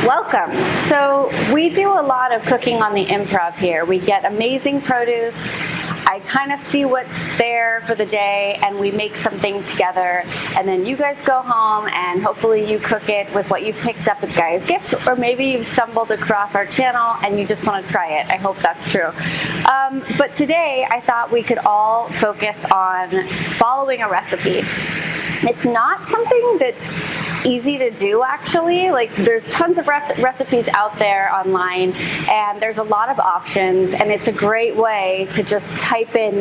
Welcome. So we do a lot of cooking on the improv here. We get amazing produce. I kind of see what's there for the day and we make something together, and then you guys go home and hopefully you cook it with what you picked up at Gaia's Gift, or maybe you've stumbled across our channel and you just want to try it. I hope that's true. But today I thought we could all focus on following a recipe. It's not something that's easy to do, actually. Like, there's tons of recipes out there online, and there's a lot of options, and it's a great way to just type in,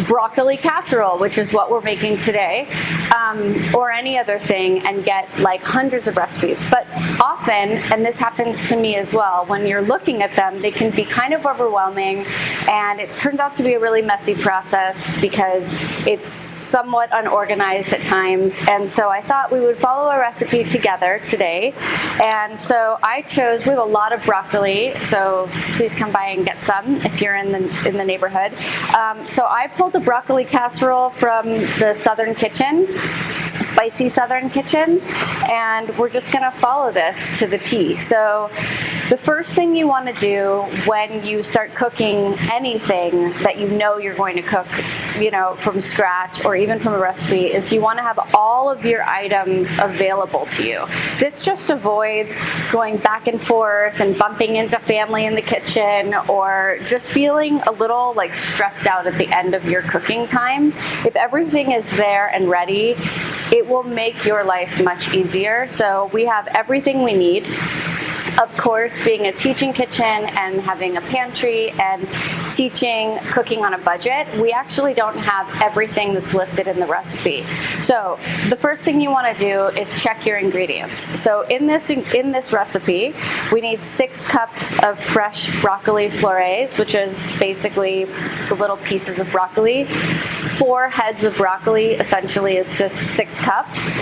broccoli casserole, which is what we're making today, or any other thing, and get like hundreds of recipes. But often, and this happens to me as well, when you're looking at them, they can be kind of overwhelming, and it turns out to be a really messy process because it's somewhat unorganized at times. And so I thought we would follow a recipe together today. And so we have a lot of broccoli, so please come by and get some if you're in the neighborhood. So I pulled a broccoli casserole from the Southern Kitchen, spicy Southern Kitchen, and we're just gonna follow this to the T. So the first thing you want to do when you start cooking anything that you're going to cook, from scratch or even from a recipe, is you want to have all of your items available to you. This just avoids going back and forth and bumping into family in the kitchen, or just feeling a little like stressed out at the end of your cooking time. If everything is there and ready, it will make your life much easier. So we have everything we need. Of course, being a teaching kitchen and having a pantry and teaching cooking on a budget, we actually don't have everything that's listed in the recipe. So the first thing you want to do is check your ingredients. So in this recipe, we need 6 cups of fresh broccoli florets, which is basically the little pieces of broccoli. 4 heads of broccoli essentially is 6 cups.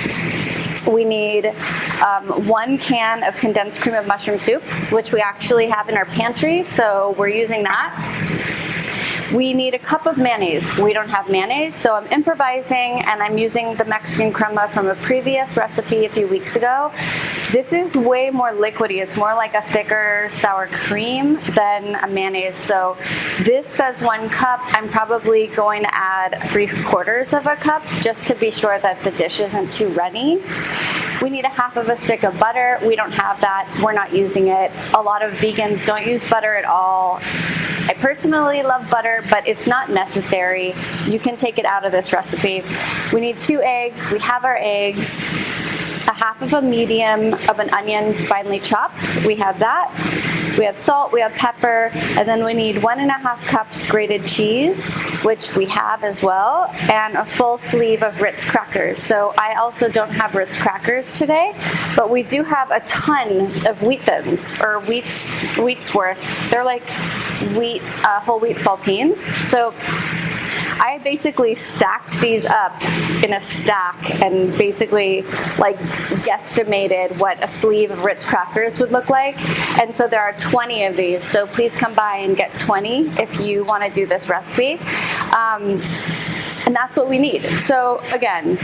We need 1 can of condensed cream of mushroom soup, which we actually have in our pantry, so we're using that. We need a cup of mayonnaise. We don't have mayonnaise, so I'm improvising, and I'm using the Mexican crema from a previous recipe a few weeks ago. This is way more liquidy. It's more like a thicker sour cream than a mayonnaise. So this says 1 cup. I'm probably going to add 3/4 of a cup just to be sure that the dish isn't too runny. We need a 1/2 stick of butter. We don't have that. We're not using it. A lot of vegans don't use butter at all. I personally love butter, but it's not necessary. You can take it out of this recipe. We need 2 eggs. We have our eggs. A 1/2 medium of an onion finely chopped. We have that. We have salt, we have pepper, and then we need 1.5 cups grated cheese, which we have as well, and a full sleeve of Ritz crackers. So I also don't have Ritz crackers today, but we do have a ton of wheat thins, or wheat's worth. They're like whole wheat saltines. So I basically stacked these up in a stack and basically like guesstimated what a sleeve of Ritz crackers would look like. And so there are 20 of these. So please come by and get 20 if you want to do this recipe. And that's what we need. So again,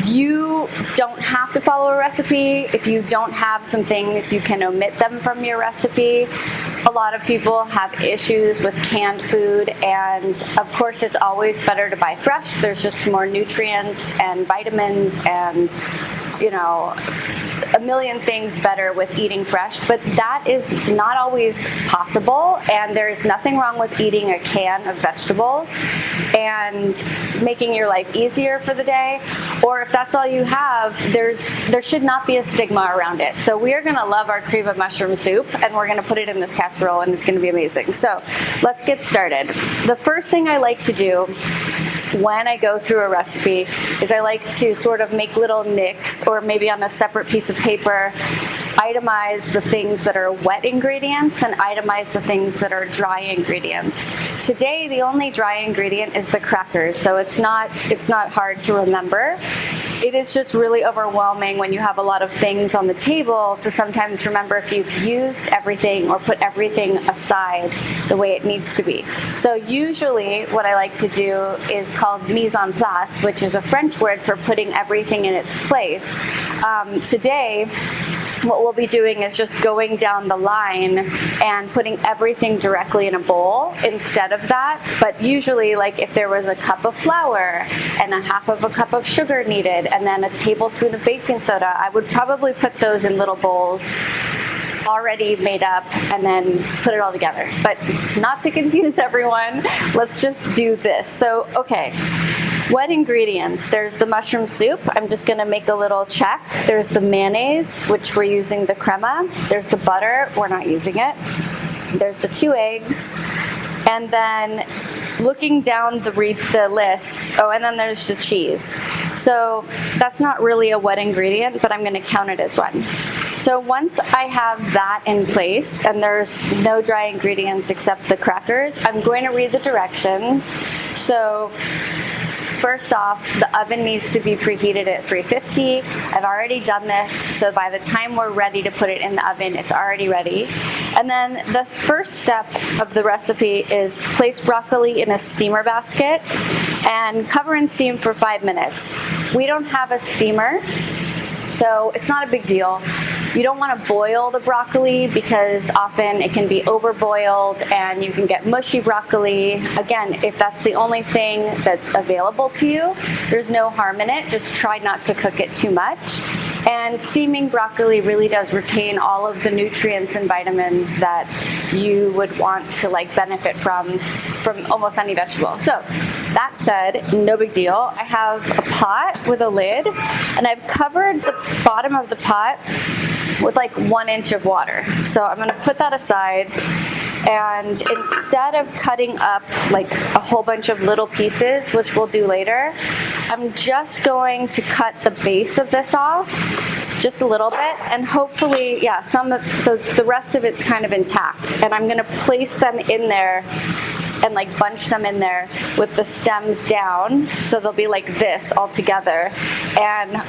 you don't have to follow a recipe. If you don't have some things, you can omit them from your recipe. A lot of people have issues with canned food, and of course it's always better to buy fresh. There's just more nutrients and vitamins and a million things better with eating fresh, but that is not always possible, and there's nothing wrong with eating a can of vegetables and making your life easier for the day. Or if that's all you have, there should not be a stigma around it. So we are going to love our cream of mushroom soup, and we're going to put it in this casserole, and it's going to be amazing. So let's get started. The first thing I like to do when I go through a recipe is I like to sort of make little nicks, or maybe on a separate piece of paper, itemize the things that are wet ingredients and itemize the things that are dry ingredients. Today, the only dry ingredient is the crackers, so it's not hard to remember. It is just really overwhelming when you have a lot of things on the table to sometimes remember if you've used everything or put everything aside the way it needs to be. So usually what I like to do is called mise en place, which is a French word for putting everything in its place. Today, what we'll be doing is just going down the line and putting everything directly in a bowl instead of that. But usually, like if there was a cup of flour and a half of a cup of sugar needed and then a tablespoon of baking soda, I would probably put those in little bowls already made up and then put it all together. But not to confuse everyone, let's just do this. So, okay. Wet ingredients, there's the mushroom soup. I'm just gonna make a little check. There's the mayonnaise, which we're using the crema. There's the butter, we're not using it. There's the 2 eggs. And then looking down the list, oh, and then there's the cheese. So that's not really a wet ingredient, but I'm gonna count it as one. So once I have that in place and there's no dry ingredients except the crackers, I'm going to read the directions. So first off, the oven needs to be preheated at 350. I've already done this, so by the time we're ready to put it in the oven, it's already ready. And then the first step of the recipe is place broccoli in a steamer basket and cover and steam for 5 minutes. We don't have a steamer, so it's not a big deal. You don't want to boil the broccoli because often it can be overboiled and you can get mushy broccoli. Again, if that's the only thing that's available to you, there's no harm in it. Just try not to cook it too much. And steaming broccoli really does retain all of the nutrients and vitamins that you would want to like benefit from almost any vegetable. So that said, no big deal. I have a pot with a lid and I've covered the bottom of the pot with like 1 inch of water. So I'm gonna put that aside, and instead of cutting up like a whole bunch of little pieces, which we'll do later, I'm just going to cut the base of this off just a little bit, and hopefully, yeah, so the rest of it's kind of intact. And I'm gonna place them in there and like bunch them in there with the stems down, so they'll be like this all together. And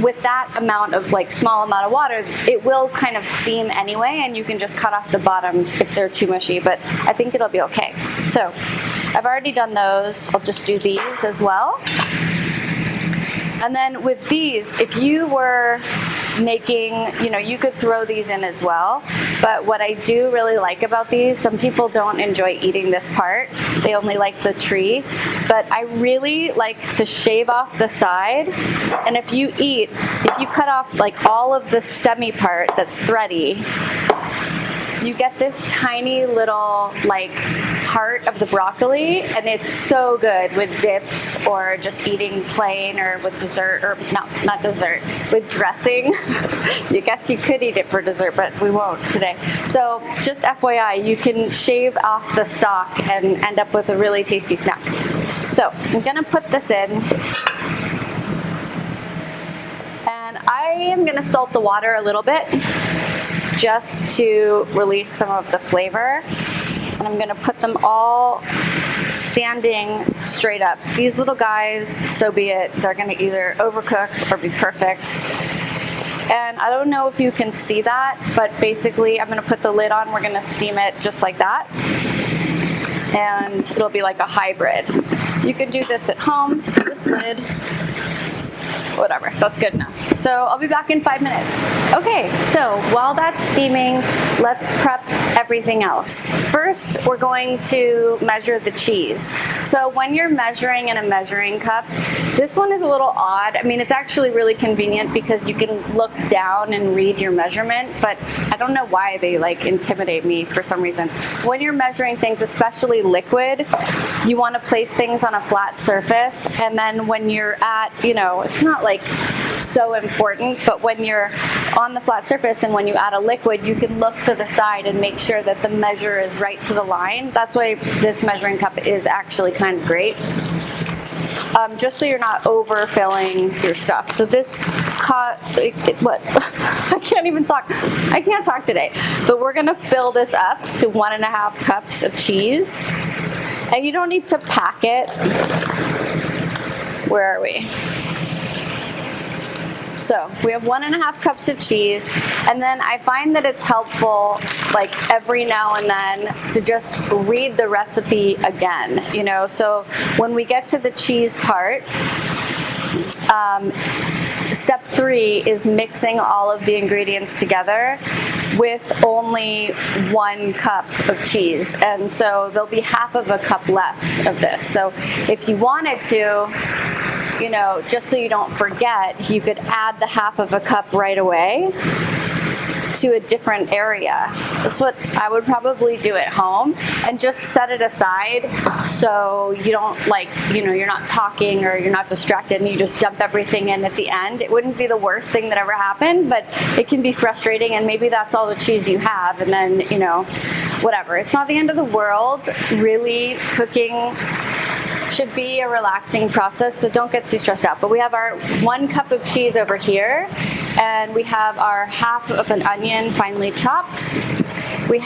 with that amount of like small amount of water, it will kind of steam anyway, and you can just cut off the bottoms if they're too mushy, but I think it'll be okay. So I've already done those. I'll just do these as well. And then with these, if you were making, you could throw these in as well. But what I do really like about these, some people don't enjoy eating this part. They only like the tree. But I really like to shave off the side. And if you cut off like all of the stemmy part that's thready, you get this tiny little like heart of the broccoli, and it's so good with dips or just eating plain or with dessert, or not dessert, with dressing. You guess you could eat it for dessert, but we won't today. So just FYI, you can shave off the stalk and end up with a really tasty snack. So I'm gonna put this in. And I am gonna salt the water a little bit, just to release some of the flavor. And I'm gonna put them all standing straight up. These little guys, so be it. They're gonna either overcook or be perfect. And I don't know if you can see that, but basically I'm gonna put the lid on. We're gonna steam it just like that. And it'll be like a hybrid. You can do this at home, this lid, whatever, that's good enough. So I'll be back in 5 minutes. Okay, so while that's steaming, let's prep everything else. First, we're going to measure the cheese. So when you're measuring in a measuring cup, this one is a little odd. I mean, it's actually really convenient because you can look down and read your measurement, but I don't know why they like intimidate me for some reason. When you're measuring things, especially liquid, you want to place things on a flat surface, and then when you're at, it's not like so important, but when you're on the flat surface and when you add a liquid, you can look to the side and make sure that the measure is right to the line. That's why this measuring cup is actually kind of great. Just so you're not overfilling your stuff. So this what? I can't even talk. I can't talk today. But we're gonna fill this up to 1.5 cups of cheese. And you don't need to pack it. Where are we? So we have 1.5 cups of cheese, and then I find that it's helpful, like every now and then, to just read the recipe again. So when we get to the cheese part, step 3 is mixing all of the ingredients together with only 1 cup of cheese. And so there'll be half of a cup left of this. So if you wanted to, you know, just so you don't forget, you could add the half of a cup right away to a different area. That's what I would probably do at home, and just set it aside so you don't, like, you know, you're not talking or you're not distracted and you just dump everything in at the end. It wouldn't be the worst thing that ever happened, but it can be frustrating, and maybe that's all the cheese you have, and then, you know, whatever. It's not the end of the world. Really, cooking should be a relaxing process, so don't get too stressed out. But we have our 1 cup of cheese over here, and we have our half of an onion finely chopped. We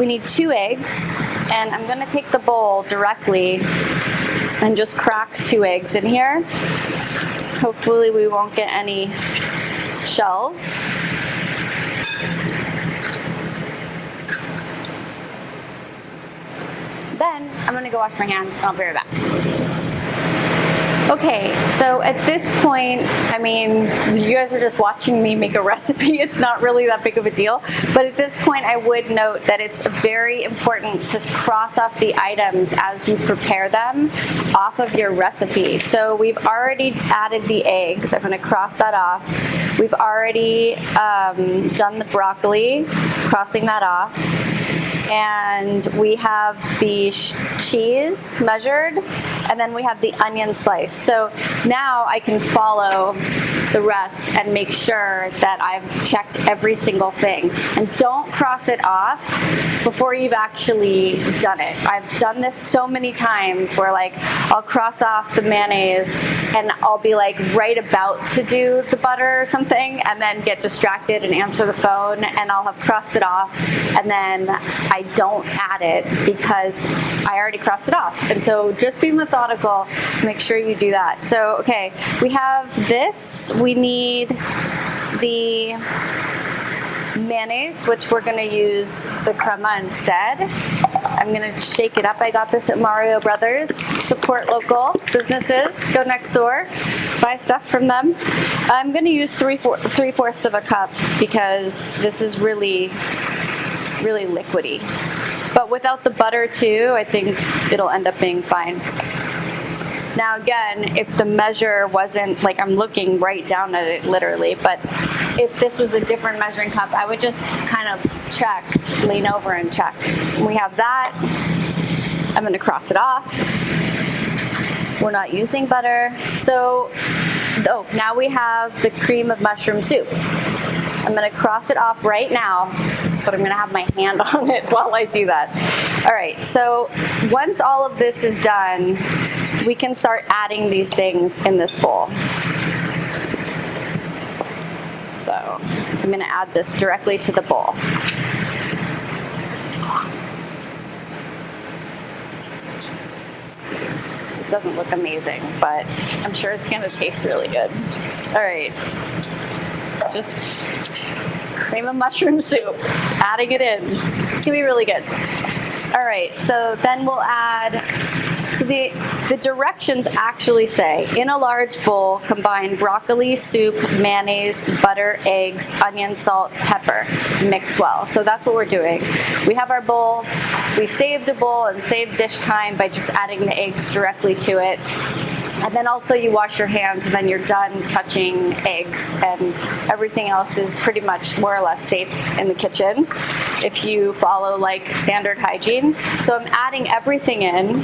need 2 eggs, and I'm gonna take the bowl directly and just crack 2 eggs in here. Hopefully we won't get any shells. Then I'm gonna go wash my hands and I'll be right back. Okay, so at this point, I mean, you guys are just watching me make a recipe. It's not really that big of a deal. But at this point, I would note that it's very important to cross off the items as you prepare them off of your recipe. So we've already added the eggs. I'm gonna cross that off. We've already done the broccoli, crossing that off. And we have the cheese measured, and then we have the onion slice. So now I can follow the rest and make sure that I've checked every single thing. And don't cross it off before you've actually done it. I've done this so many times where, like, I'll cross off the mayonnaise and I'll be like right about to do the butter or something, and then get distracted and answer the phone, and I'll have crossed it off, and then I don't add it because I already crossed it off. And so just be methodical, make sure you do that. So, okay, we have this. We need the mayonnaise, which we're gonna use the crema instead. I'm gonna shake it up. I got this at Mario Brothers. Support local businesses. Go next door, buy stuff from them. I'm gonna use 3/4 of a cup because this is really liquidy. But without the butter too, I think it'll end up being fine. Now again, if the measure wasn't, like, I'm looking right down at it literally, but if this was a different measuring cup, I would just kind of check, lean over and check. We have that. I'm gonna cross it off. We're not using butter. So, now we have the cream of mushroom soup. I'm gonna cross it off right now, but I'm gonna have my hand on it while I do that. All right, so once all of this is done, we can start adding these things in this bowl. So I'm gonna add this directly to the bowl. It doesn't look amazing, but I'm sure it's gonna taste really good. All right, just cream of mushroom soup, just adding it in. It's gonna be really good. All right, so then we'll add, the directions actually say, in a large bowl, combine broccoli, soup, mayonnaise, butter, eggs, onion, salt, pepper, mix well. So that's what we're doing. We have our bowl, we saved a bowl and saved dish time by just adding the eggs directly to it. And then also you wash your hands, and then you're done touching eggs, and everything else is pretty much more or less safe in the kitchen if you follow, like, standard hygiene. So I'm adding everything in.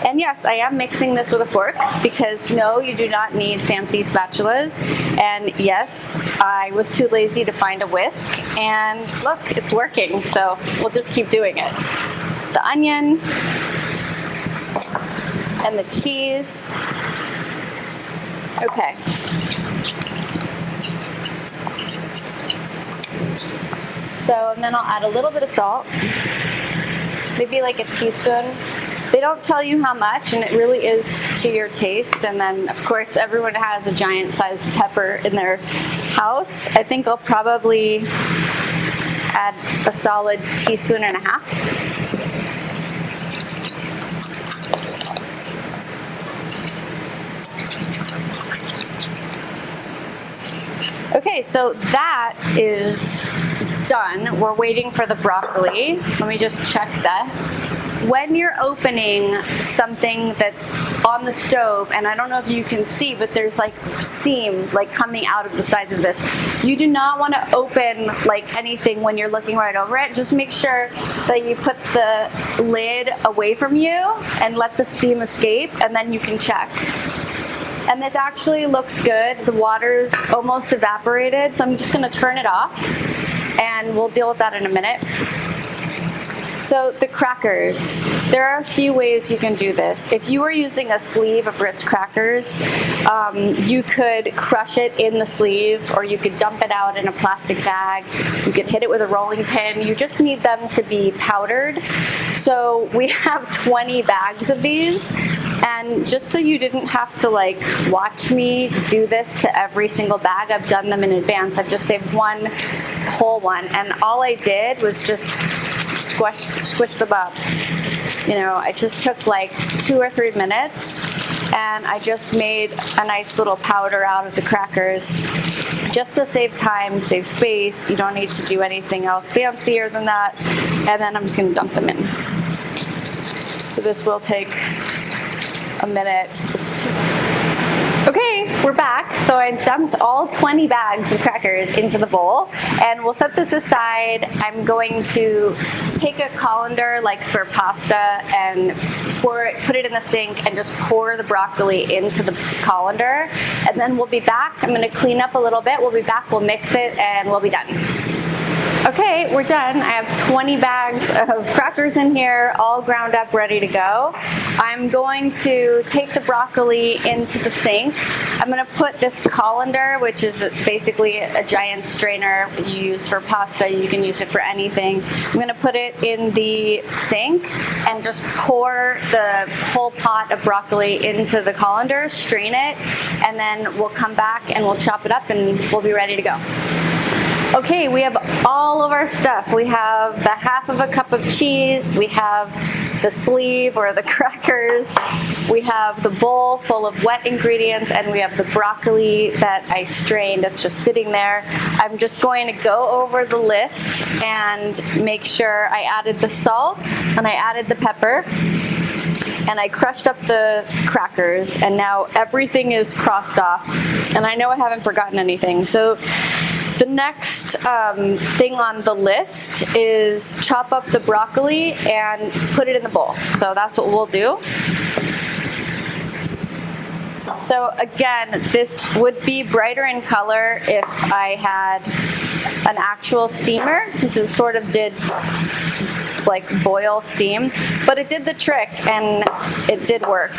And yes, I am mixing this with a fork because no, you do not need fancy spatulas. And yes, I was too lazy to find a whisk, and look, it's working. So we'll just keep doing it. The onion and the cheese. Okay. So, and then I'll add a little bit of salt, maybe like a teaspoon. They don't tell you how much, and it really is to your taste. And then, of course, everyone has a giant sized pepper in their house. I think I'll probably add a solid 1.5 teaspoons. so that is done. We're waiting for the broccoli. Let me just check that. When you're opening something that's on the stove, and I don't know if you can see, but there's like steam like coming out of the sides of this. You do not want to open like anything when you're looking right over it. Just make sure that you put the lid away from you and let the steam escape, and then you can check. And this actually looks good. The water's almost evaporated, so I'm just going to turn it off, and we'll deal with that in a minute. So the crackers, there are a few ways you can do this. If you were using a sleeve of Ritz crackers, you could crush it in the sleeve, or you could dump it out in a plastic bag. You could hit it with a rolling pin. You just need them to be powdered. So we have 20 bags of these. And just so you didn't have to like watch me do this to every single bag, I've done them in advance. I've just saved one whole one. And all I did was just squish them up. You know, I just took like 2 or 3 minutes, and I just made a nice little powder out of the crackers just to save time, save space. You don't need to do anything else fancier than that. And then I'm just gonna dump them in. So this will take a minute. Okay, we're back. So I dumped all 20 bags of crackers into the bowl, and we'll set this aside. I'm going to take a colander like for pasta and put it in the sink and just pour the broccoli into the colander, and then we'll be back. I'm going to clean up a little bit. We'll be back, we'll mix it, and we'll be done. Okay, we're done. I have 20 bags of crackers in here, all ground up, ready to go. I'm going to take the broccoli into the sink. I'm going to put this colander, which is basically a giant strainer you use for pasta. You can use it for anything. I'm going to put it in the sink and just pour the whole pot of broccoli into the colander, strain it, and then we'll come back and we'll chop it up and we'll be ready to go. Okay, we have all of our stuff. We have the half of a cup of cheese, we have the sleeve or the crackers, we have the bowl full of wet ingredients, and we have the broccoli that I strained that's just sitting there. I'm just going to go over the list and make sure I added the salt and I added the pepper. And I crushed up the crackers, and now everything is crossed off. And I know I haven't forgotten anything. So the next thing on the list is chop up the broccoli and put it in the bowl. So that's what we'll do. So again, this would be brighter in color if I had an actual steamer, since it sort of did like boil steam, but it did the trick and it did work.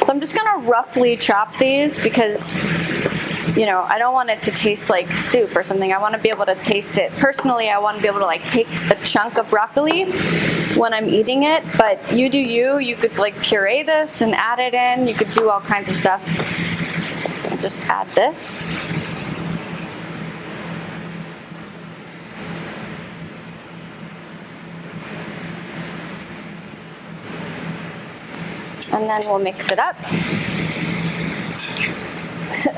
So I'm just gonna roughly chop these because, you know, I don't want it to taste like soup or something. I want to be able to taste it. Personally, I want to be able to like take a chunk of broccoli when I'm eating it, but you do you. You could like puree this and add it in. You could do all kinds of stuff. I'll just add this. And then we'll mix it up.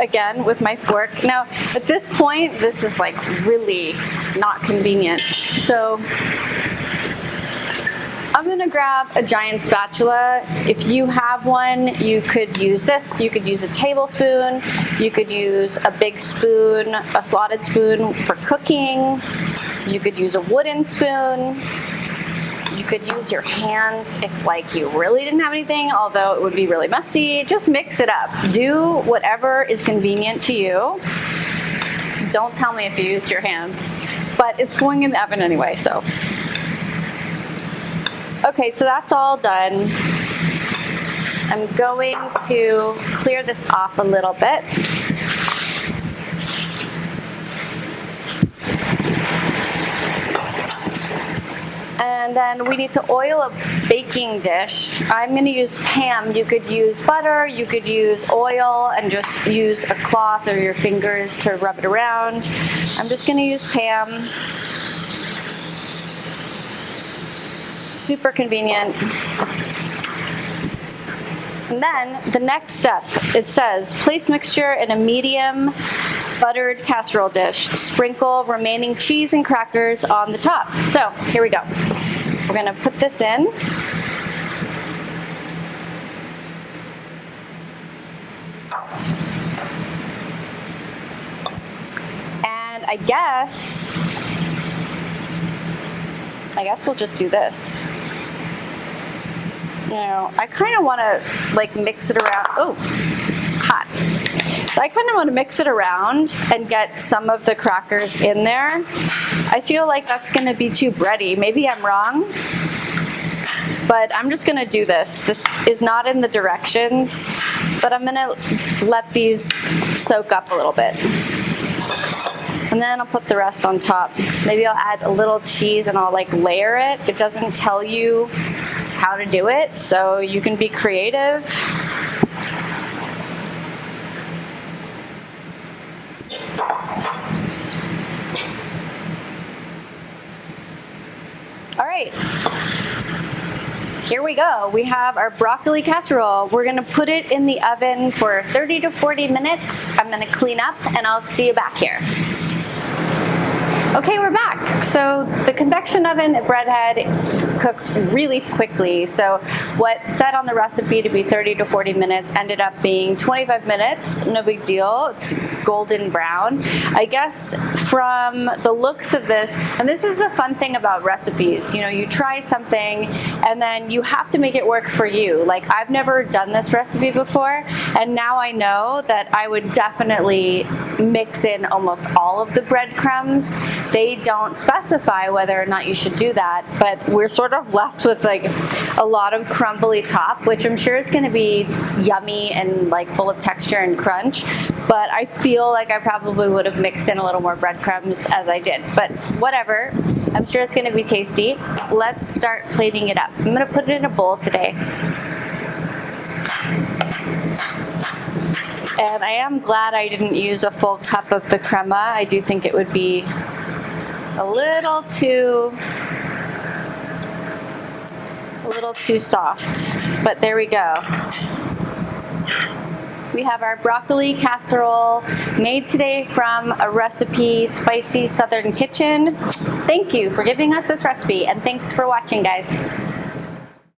Again with my fork. Now at this point, this is like really not convenient. So I'm gonna grab a giant spatula. If you have one, you could use this. You could use a tablespoon. You could use a big spoon, a slotted spoon for cooking. You could use a wooden spoon. You could use your hands if like you really didn't have anything, although it would be really messy. Just mix it up. Do whatever is convenient to you. Don't tell me if you used your hands, but it's going in the oven anyway, so. Okay, so that's all done. I'm going to clear this off a little bit. And then we need to oil a baking dish. I'm going to use Pam. You could use butter, you could use oil, and just use a cloth or your fingers to rub it around. I'm just going to use Pam. Super convenient. And then the next step, it says place mixture in a medium buttered casserole dish. Sprinkle remaining cheese and crackers on the top. So here we go. We're gonna put this in. And I guess we'll just do this. You know, I kind of want to like mix it around. Oh, hot. So I kind of want to mix it around and get some of the crackers in there. I feel like that's going to be too bready. Maybe I'm wrong, but I'm just going to do this. This is not in the directions, but I'm going to let these soak up a little bit. And then I'll put the rest on top. Maybe I'll add a little cheese and I'll like layer it. It doesn't tell you how to do it, so you can be creative. All right, here we go. We have our broccoli casserole. We're gonna put it in the oven for 30 to 40 minutes. I'm gonna clean up and I'll see you back here. Okay, we're back. So the convection oven at Breadhead cooks really quickly. So what said on the recipe to be 30 to 40 minutes ended up being 25 minutes. No big deal. It's golden brown. I guess from the looks of this, and this is the fun thing about recipes, you know, you try something and then you have to make it work for you. Like, I've never done this recipe before, and now I know that I would definitely mix in almost all of the breadcrumbs. They don't specify whether or not you should do that, but we're sort of left with like a lot of crumbly top, which I'm sure is going to be yummy and like full of texture and crunch, but I feel like I probably would have mixed in a little more breadcrumbs as I did, but whatever. I'm sure it's going to be tasty. Let's start plating it up. I'm going to put it in a bowl today. And I am glad I didn't use a full cup of the crema. I do think it would be a little too soft, but there we go. We have our broccoli casserole made today from a recipe, Spicy Southern Kitchen. Thank you for giving us this recipe, and thanks for watching, guys.